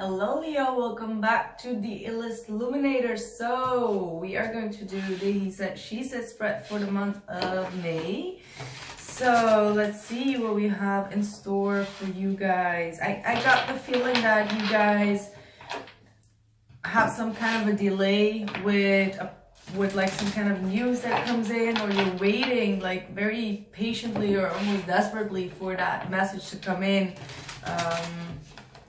Hello Leo, welcome back to the illest illuminator. So we are going to do the he said she said spread for the month of May. So let's see what we have in store for you guys. I got the feeling that you guys have some kind of a delay with like some kind of news that comes in, or you're waiting like very patiently or almost desperately for that message to come in.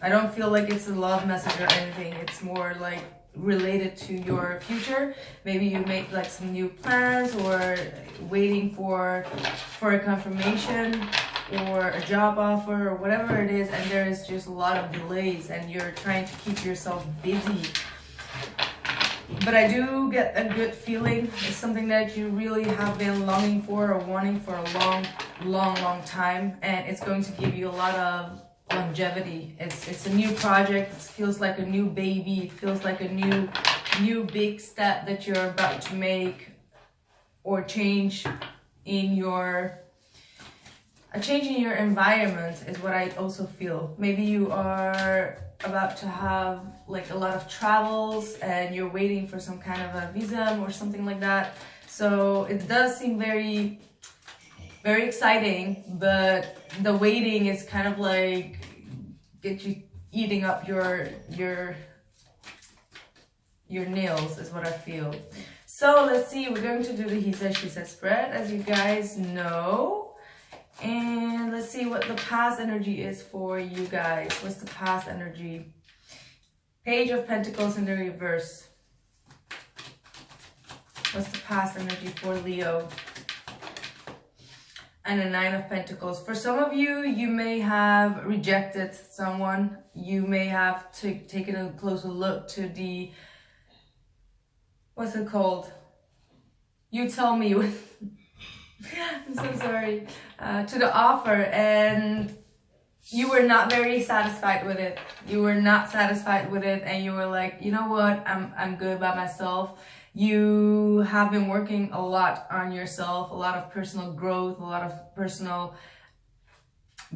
I don't feel like it's a love message or anything. It's more like related to your future. Maybe you make like some new plans, or waiting for a confirmation or a job offer or whatever it is, and there is just a lot of delays and you're trying to keep yourself busy. But I do get a good feeling. It's something that you really have been longing for or wanting for a long time, and it's going to give you a lot of longevity. It's a new project. It feels like a new baby. It feels like a new big step that you're about to make, or change in your environment is what I also feel. Maybe you are about to have like a lot of travels and you're waiting for some kind of a visa or something like that. So it does seem very exciting, but the waiting is kind of like get you eating up your nails is what I feel. So let's see, we're going to do the he said she said spread, as you guys know. And let's see what the past energy is for you guys. What's the past energy? Page of Pentacles in the reverse. What's the past energy for Leo? And a Nine of Pentacles. For some of you, you may have rejected someone. You may have taken a closer look to the, what's it called? You tell me. I'm so sorry. To the offer, and you were not very satisfied with it. You were not satisfied with it, and you were like, you know what? I'm good by myself. You have been working a lot on yourself, a lot of personal growth, a lot of personal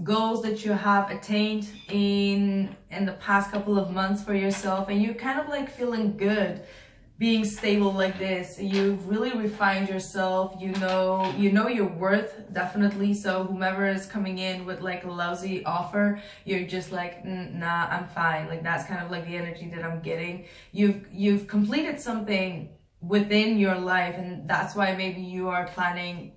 goals that you have attained in the past couple of months for yourself, and you're kind of like feeling good being stable like this. You've really refined yourself. You know your worth, definitely. So whomever is coming in with like a lousy offer, you're just like, nah, I'm fine. Like that's kind of like the energy that I'm getting. You've completed something within your life, and that's why maybe you are planning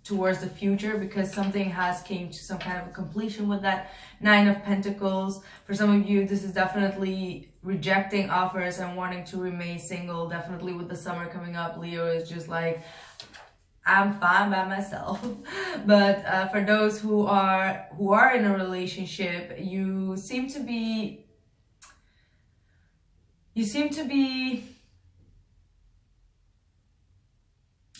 towards the future, because something has came to some kind of a completion with that Nine of Pentacles. For some of you, this is definitely rejecting offers and wanting to remain single. Definitely with the summer coming up, Leo is just like, I'm fine by myself. But for those who are in a relationship, you seem to be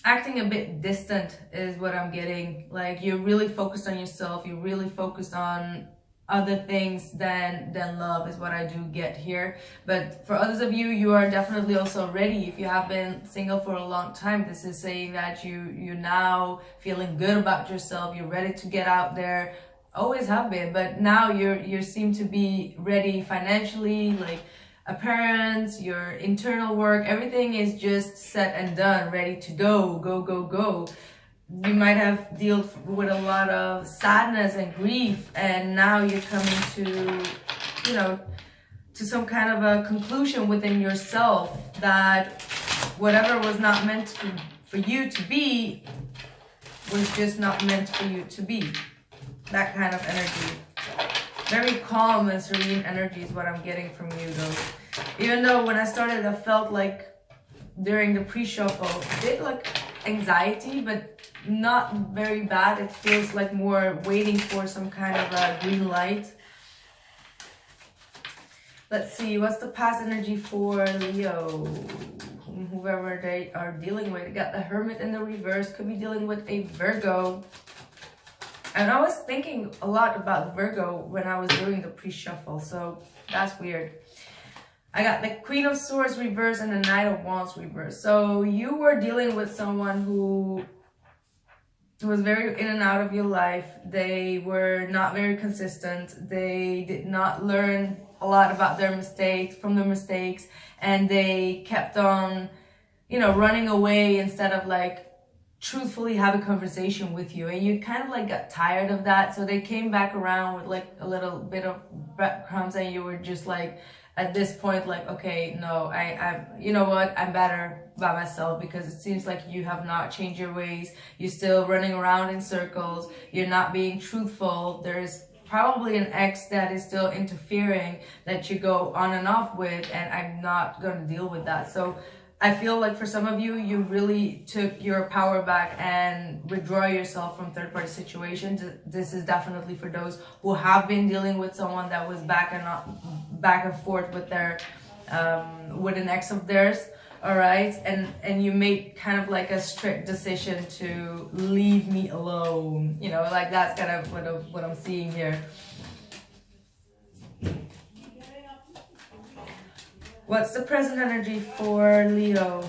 acting a bit distant is what I'm getting. Like you're really focused on yourself. You're really focused on other things than love is what I do get here. But for others of you, you are definitely also ready. If you have been single for a long time, this is saying that you're now feeling good about yourself. You're ready to get out there. Always have been, but now you seem to be ready financially, like appearance, your internal work, everything is just set and done, ready to go. You might have dealt with a lot of sadness and grief, and now you're coming to, to some kind of a conclusion within yourself that whatever was not meant for you to be was just not meant for you to be. That kind of energy. Very calm and serene energy is what I'm getting from you though. Even though when I started, I felt like during the pre-shuffle, a bit like anxiety, but not very bad. It feels like more waiting for some kind of a green light. Let's see, what's the past energy for Leo? Whoever they are dealing with. You got the Hermit in the reverse, could be dealing with a Virgo. And I was thinking a lot about Virgo when I was doing the pre-shuffle, so that's weird. I got the Queen of Swords reverse and the Knight of Wands reverse. So you were dealing with someone who was very in and out of your life. They were not very consistent. They did not learn a lot about their mistakes, and they kept on, you know, running away instead of like truthfully have a conversation with you. And you kind of like got tired of that. So they came back around with like a little bit of breadcrumbs, and you were just like, at this point, like, okay, no, I you know what, I'm better by myself, because it seems like you have not changed your ways. You're still running around in circles. You're not being truthful. There's probably an ex that is still interfering that you go on and off with, and I'm not going to deal with that. So I feel like for some of you, you really took your power back and withdraw yourself from third-party situations. This is definitely for those who have been dealing with someone that was back and forth with their with an ex of theirs. All right, and you made kind of like a strict decision to leave me alone. You know, like that's kind of what I'm seeing here. What's the present energy for Leo?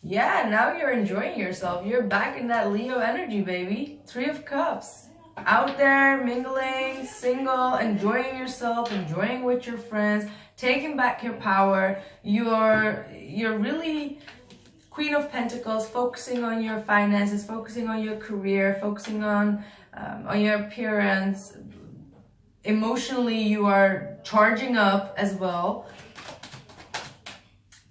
Yeah, now you're enjoying yourself. You're back in that Leo energy, baby. 3 of Cups. Out there, mingling, single, enjoying yourself, enjoying with your friends, taking back your power. You're really Queen of Pentacles, focusing on your finances, focusing on your career, focusing on your appearance. Emotionally, you are charging up as well.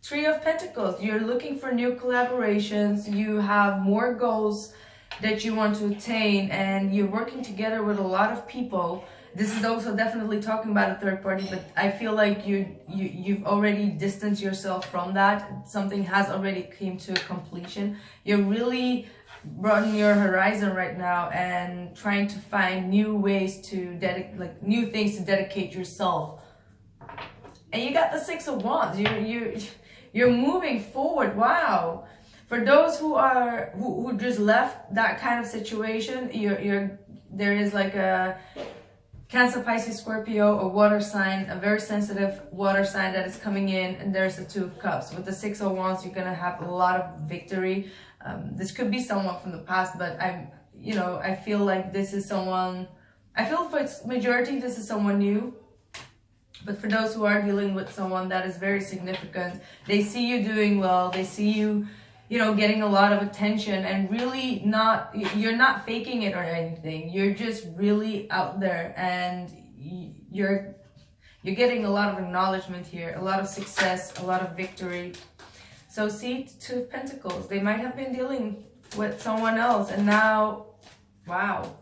3 of Pentacles, you're looking for new collaborations. You have more goals that you want to attain, and you're working together with a lot of people. This is also definitely talking about a third party, but I feel like you've already distanced yourself from that. Something has already came to completion. You're really broadening your horizon right now and trying to find new ways to new things to dedicate yourself. And you got the 6 of Wands. You're moving forward. Wow. For those who just left that kind of situation, there is like a Cancer, Pisces, Scorpio, a water sign, a very sensitive water sign that is coming in, and there's the 2 of Cups. With the 6 of Wands, you're gonna have a lot of victory. This could be someone from the past, but I feel like this is someone. I feel for its majority, this is someone new. But for those who are dealing with someone that is very significant, they see you doing well. They see you, getting a lot of attention, and really you're not faking it or anything. You're just really out there, and you're getting a lot of acknowledgement here, a lot of success, a lot of victory. So see, 2 of Pentacles. They might have been dealing with someone else, and now, wow.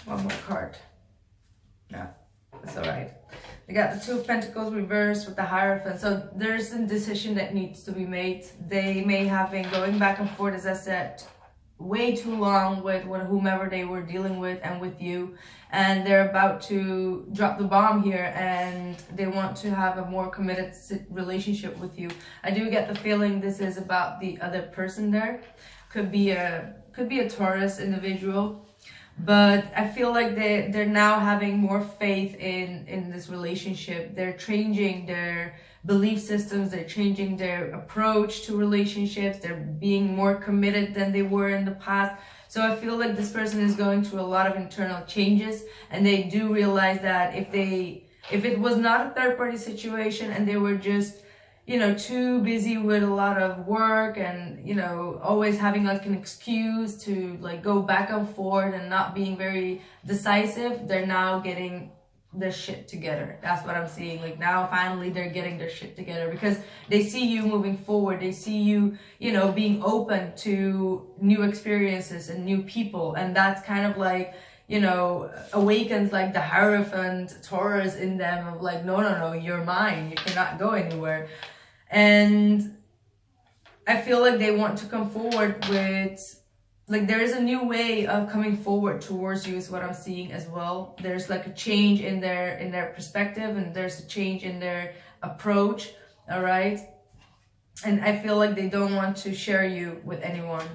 One more card. Yeah. It's all right. We got the 2 of Pentacles reversed with the Hierophant. So there's a decision that needs to be made. They may have been going back and forth, as I said, way too long with whomever they were dealing with and with you. And they're about to drop the bomb here, and they want to have a more committed relationship with you. I do get the feeling this is about the other person there. Could be a Taurus individual. But I feel like they're now having more faith in this relationship. They're changing their belief systems. They're changing their approach to relationships. They're being more committed than they were in the past. So I feel like this person is going through a lot of internal changes, and they do realize that if it was not a third-party situation and they were just too busy with a lot of work and, always having like an excuse to like go back and forth and not being very decisive, they're now getting their shit together. That's what I'm seeing. Like now finally they're getting their shit together because they see you moving forward. They see you, being open to new experiences and new people. And that's kind of like, awakens like the Hierophant Taurus in them of like, no, you're mine. You cannot go anywhere. And I feel like they want to come forward with, like, there is a new way of coming forward towards you is what I'm seeing as well. There's like a change in their perspective, and there's a change in their approach. All right. And I feel like they don't want to share you with anyone.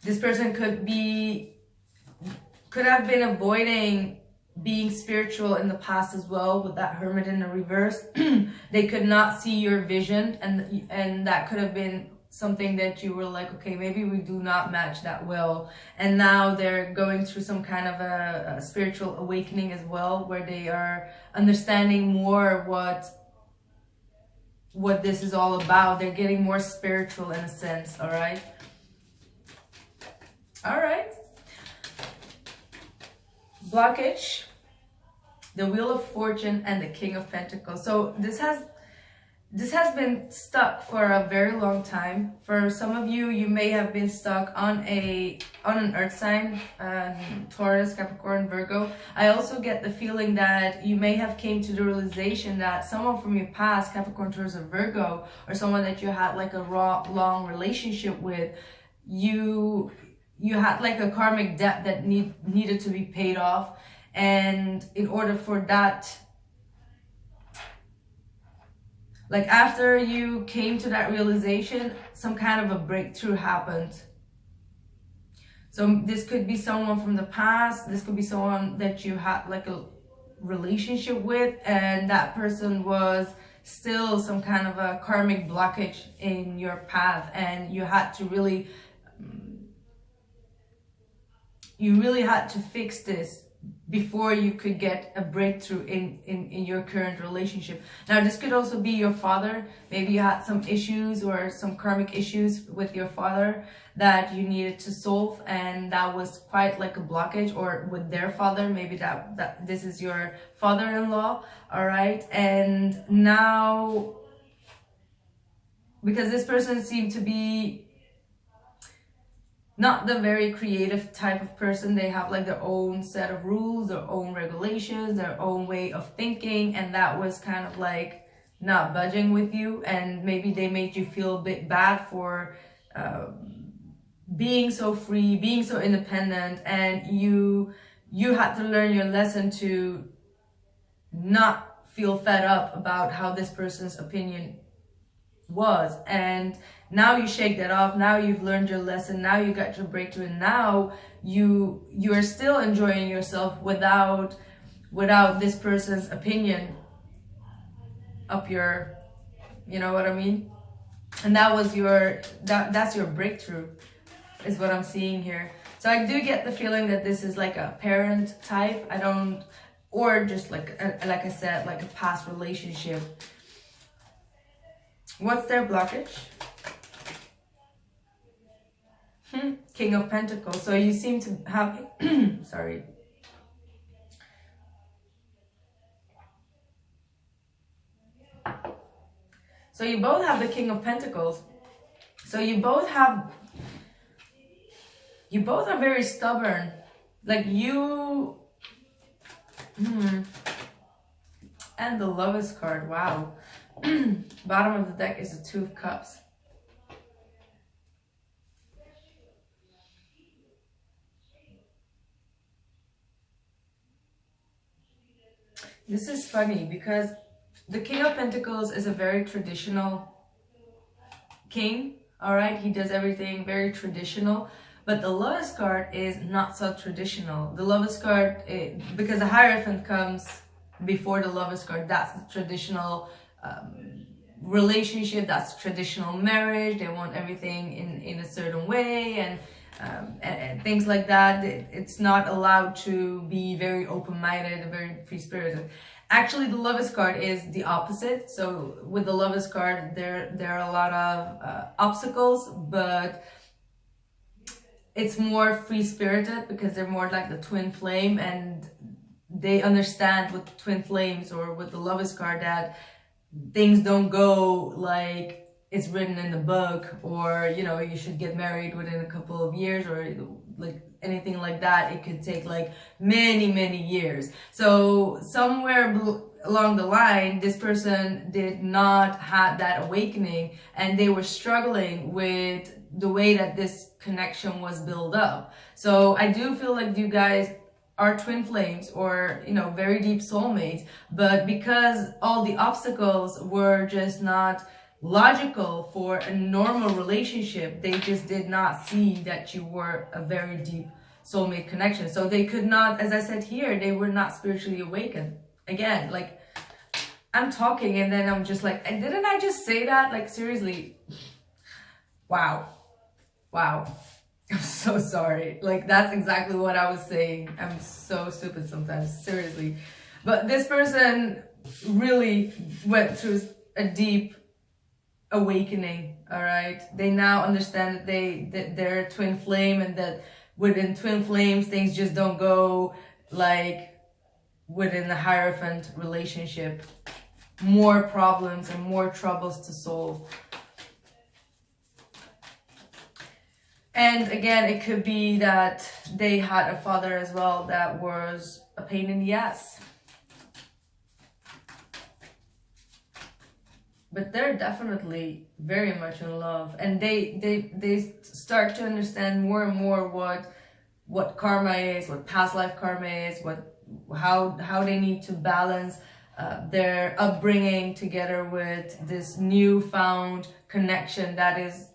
This person could have been avoiding being spiritual in the past as well, with that Hermit in the reverse. They could not see your vision, and that could have been something that you were like, okay, maybe we do not match that well. And now they're going through some kind of a spiritual awakening as well, where they are understanding more what this is all about. They're getting more spiritual in a sense. All right. Blockage, the Wheel of Fortune, and the King of Pentacles. So this has been stuck for a very long time. For some of you, you may have been stuck on an earth sign, Taurus, Capricorn, Virgo. I also get the feeling that you may have came to the realization that someone from your past, Capricorn, Taurus, or Virgo, or someone that you had like a long relationship with, you had like a karmic debt that needed to be paid off. And in order for that, like after you came to that realization, some kind of a breakthrough happened. So this could be someone from the past. This could be someone that you had like a relationship with, and that person was still some kind of a karmic blockage in your path, and you had to really had to fix this before you could get a breakthrough in your current relationship. Now, this could also be your father. Maybe you had some issues or some karmic issues with your father that you needed to solve, and that was quite like a blockage, or with their father. Maybe that this is your father-in-law. All right. And now, because this person seemed to be not the very creative type of person. They have like their own set of rules, their own regulations, their own way of thinking, and that was kind of like not budging with you. And maybe they made you feel a bit bad for being so free, being so independent, and you had to learn your lesson to not feel fed up about how this person's opinion was. And now you shake that off. Now you've learned your lesson. Now you got your breakthrough, and now you are still enjoying yourself without this person's opinion up your, you know what I mean? And that was that's your breakthrough, is what I'm seeing here. So I do get the feeling that this is like a parent type. Or just like I said, like a past relationship. What's their blockage? King of Pentacles. So you seem to have sorry. So you both have the King of Pentacles. So you both are very stubborn. Like you and the Lovers card. Wow. Bottom of the deck is the Two of Cups. This is funny because the King of Pentacles is a very traditional king. All right, he does everything very traditional. But the Lovers card is not so traditional. The Lovers card, because the Hierophant comes before the Lovers card, that's the traditional relationship, that's traditional marriage. They want everything in a certain way, and things like that. It's not allowed to be very open-minded, very free-spirited. Actually, the Lovers card is the opposite. So with the Lovers card, there are a lot of obstacles, but it's more free-spirited because they're more like the twin flame, and they understand with twin flames or with the Lovers card that things don't go like it's written in the book, or you know, you should get married within a couple of years, or like anything like that. It could take like many years. So somewhere along the line, this person did not have that awakening, and they were struggling with the way that this connection was built up. So I do feel like you guys are twin flames, or you know, very deep soulmates, but because all the obstacles were just not logical for a normal relationship, they just did not see that you were a very deep soulmate connection. So they could not, as I said here, they were not spiritually awakened. Again, like, I'm talking and then I'm just like, didn't I just say that? Like, seriously. Wow. Wow. I'm so sorry. Like, that's exactly what I was saying. I'm so stupid sometimes, seriously. But this person really went through a deep awakening, all right? They now understand that they're twin flame, and that within twin flames, things just don't go like within the Hierophant relationship. More problems and more troubles to solve. And again, it could be that they had a father as well that was a pain in the ass. But they're definitely very much in love, and they start to understand more and more what karma is, what past life karma is, how they need to balance their upbringing together with this newfound connection that is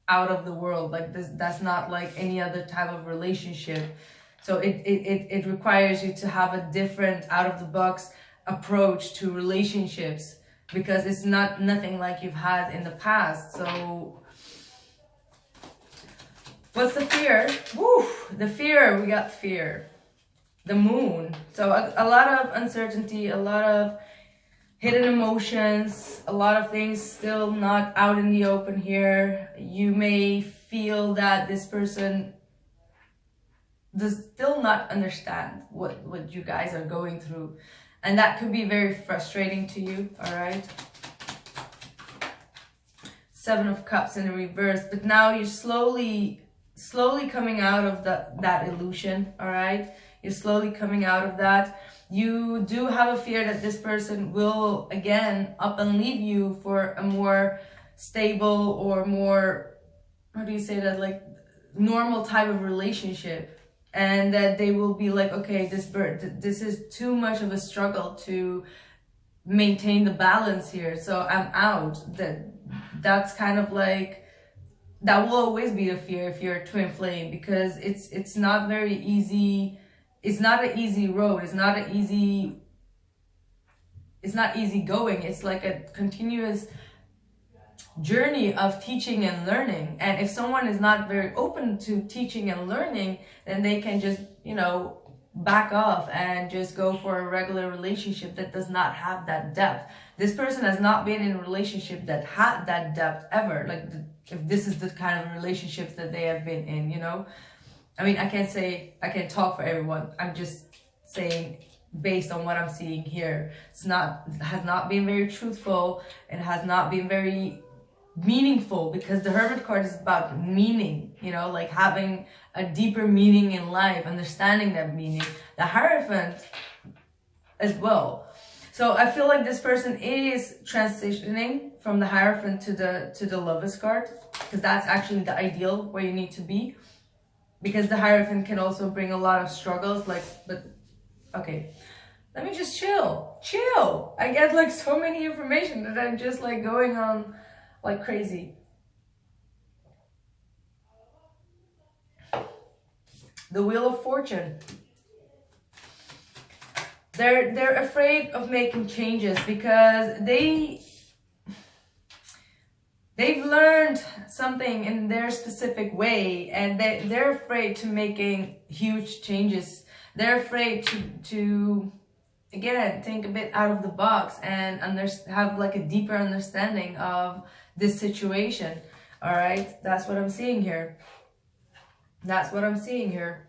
out of the world. Like this, that's not like any other type of relationship. So it requires you to have a different, out of the box approach to relationships, because it's nothing like you've had in the past. So what's the fear? Woo! The fear, we got fear. The moon. So a lot of uncertainty, a lot of hidden emotions, a lot of things still not out in the open here. You may feel that this person does still not understand what you guys are going through. And that could be very frustrating to you, all right? Seven of Cups in the reverse. But now you're slowly coming out of that illusion, all right? You're slowly coming out of that. You do have a fear that this person will, again, up and leave you for a more stable or more, how do you say that, like normal type of relationship. And that they will be like, okay, this is too much of a struggle to maintain the balance here, so I'm out. That's kind of like, that will always be a fear if you're a twin flame, because it's not very easy. It's not an easy road. It's not easy going. It's like a continuous journey of teaching and learning. And if someone is not very open to teaching and learning, then they can just, you know, back off and just go for a regular relationship that does not have that depth. This person has not been in a relationship that had that depth ever. Like, if this is the kind of relationships that they have been in, you know. I mean, I can't talk for everyone. I'm just saying based on what I'm seeing here. It has not been very truthful. It has not been very meaningful, because the Hermit card is about meaning, you know, like having a deeper meaning in life, understanding that meaning. The Hierophant as well. So I feel like this person is transitioning from the Hierophant to the Lovers card, because that's actually the ideal where you need to be, because the Hierophant can also bring a lot of struggles. Like, but okay, let me just chill. I get like so many information that I'm just like going on like crazy. The Wheel of Fortune. They're afraid of making changes, because they've learned something in their specific way, and they're afraid to making huge changes. They're afraid to again think a bit out of the box and have like a deeper understanding of this situation. All right, that's what I'm seeing here. That's what I'm seeing here.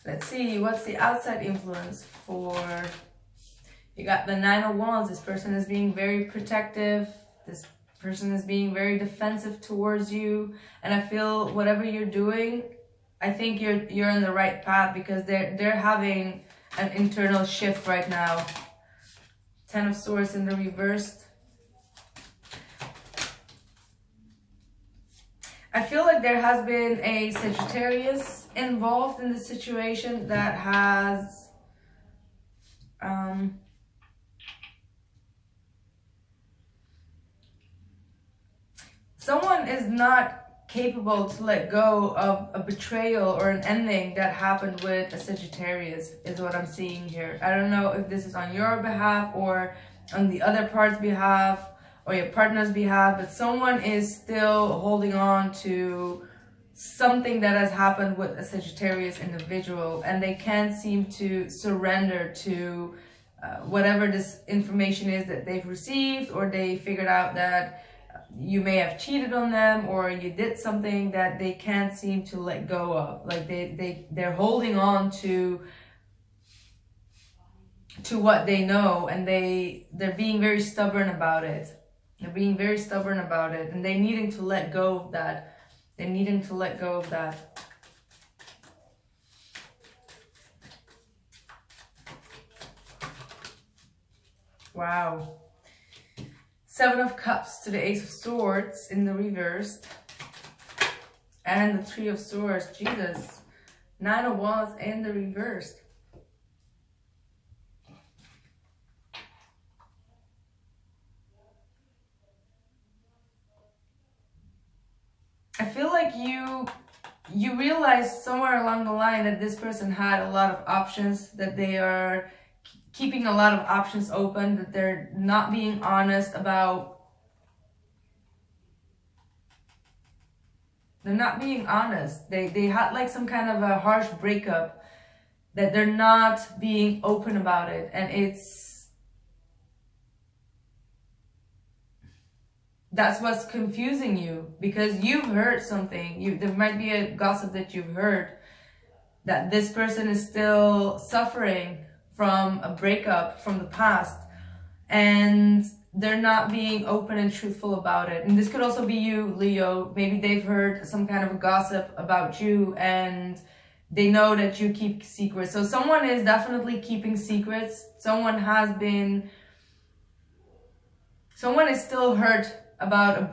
Let's see, what's the outside influence for... You got the Nine of Wands. This person is being very protective. This person is being very defensive towards you. And I feel whatever you're doing, I think you're on the right path, because they're having an internal shift right now. Ten of Swords in the reversed. I feel like there has been a Sagittarius involved in the situation that has someone is not capable to let go of a betrayal or an ending that happened with a Sagittarius, is what I'm seeing here. I don't know if this is on your behalf or on the other part's behalf or your partner's behalf, but someone is still holding on to something that has happened with a Sagittarius individual, and they can't seem to surrender to whatever this information is that they've received, or they figured out that you may have cheated on them, or you did something that they can't seem to let go of. Like they're holding on to what they know, and they're being very stubborn about it. They're being very stubborn about it, and they're needing to let go of that. They're needing to let go of that. Wow. 7 of Cups to the Ace of Swords in the reversed. And the 3 of Swords. Jesus. 9 of Wands in the reversed. I feel like you realize somewhere along the line that this person had a lot of options, that they are keeping a lot of options open, that they're not being honest about. They're not being honest. They had like some kind of a harsh breakup, that they're not being open about it. And that's what's confusing you, because you've heard something. There might be a gossip that you've heard, that this person is still suffering from a breakup from the past, and they're not being open and truthful about it. And this could also be you, Leo. Maybe they've heard some kind of a gossip about you, and they know that you keep secrets. So someone is definitely keeping secrets. Someone is still hurt about a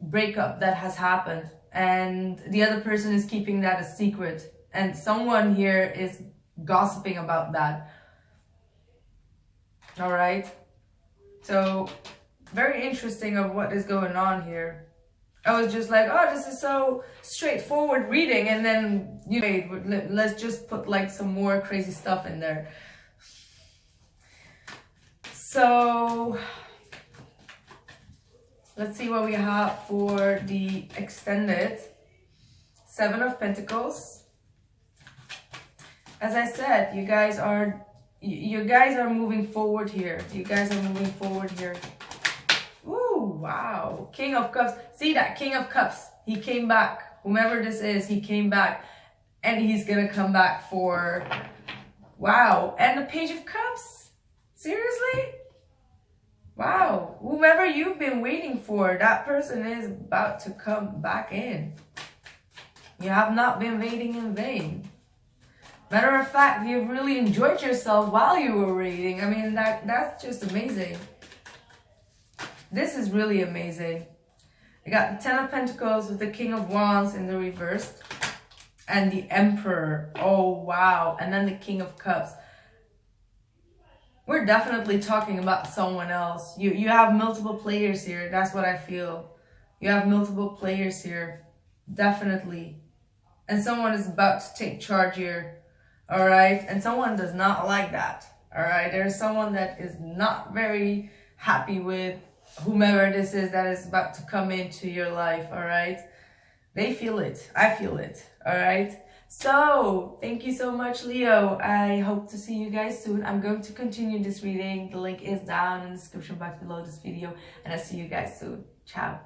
breakup that has happened, and the other person is keeping that a secret, and someone here is gossiping about that. All right, so very interesting of what is going on here. I was just like, oh, this is so straightforward reading, and then let's just put like some more crazy stuff in there. So let's see what we have for the extended 7 of Pentacles. As I said, you guys are moving forward here. You guys are moving forward here. Ooh, wow. King of Cups. See that King of Cups? He came back. Whomever this is, he came back. And he's gonna come back for... Wow. And the Page of Cups? Seriously? Wow. Whomever you've been waiting for, that person is about to come back in. You have not been waiting in vain. Matter of fact, you've really enjoyed yourself while you were reading. I mean, that's just amazing. This is really amazing. I got the 10 of Pentacles with the King of Wands in the reversed. And the Emperor. Oh, wow. And then the King of Cups. We're definitely talking about someone else. You have multiple players here. That's what I feel. You have multiple players here. Definitely. And someone is about to take charge here. All right, and someone does not like that. All right, there's someone that is not very happy with whomever this is that is about to come into your life. All right, they feel it. I feel it. All right, so thank you so much, Leo. I hope to see you guys soon. I'm going to continue this reading. The link is down in the description box below this video, and I'll see you guys soon. Ciao.